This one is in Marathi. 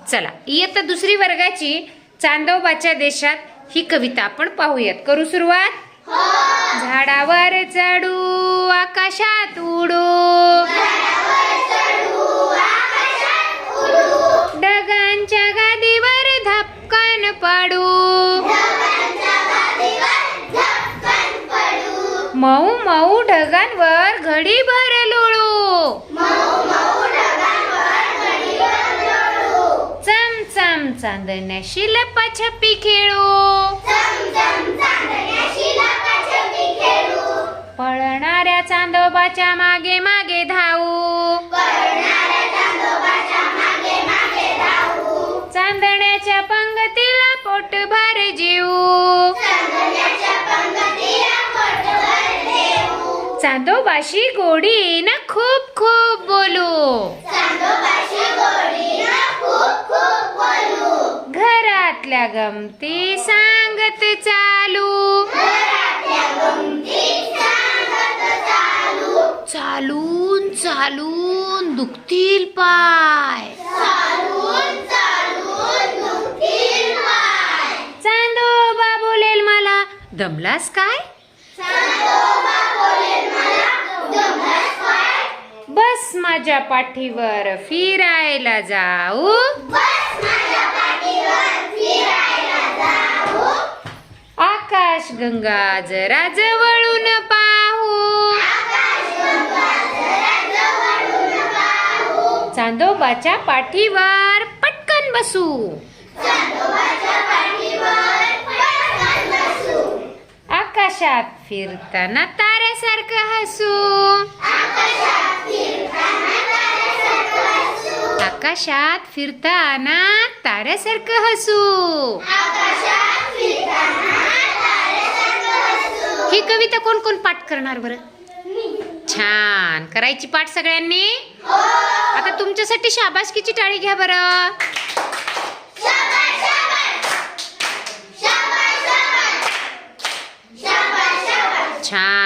चला इयत्ता दुसरी वर्गाची चांदोबाच्या देशात ही कविता आपण पाहूयात. करू सुरुवात. झाडावर चढू आकाशात उडू, ढगांच्या गादीवर धपकन पडू, मऊ मऊ ढगांवर घडीभर लोळू, चम चम चांदण्याशी लपाछपी खेळू, पळणाऱ्या चांदोबाच्या मागे मागे धावू, चांदण्याच्या पंगतीला पोटभर जीवू, चांदोबाशी गोडीनं खूप खूप बोलू, घरातल्या गमती सांगत चालू, चालून चालून दुखतील पाय, चांदोबा बोलेल मला दमलास काय, बस माझ्या पाठीवर फिरायला जाऊ, आकाश गंगा जरा जवळून पाहू, चांदोबाच्या पाठीवर पटकन बसू, आकाशात फिरताना ताऱ्यासारखं हसू, आकाशात फिरताना ताऱ्यासारखं हसू. ही कविता कोण कोण पाठ करणार बरं? छान, करायची पाठ सगळ्यांनी. आता तुमच्यासाठी शाबासकीची टाळी घ्या बरं. छान.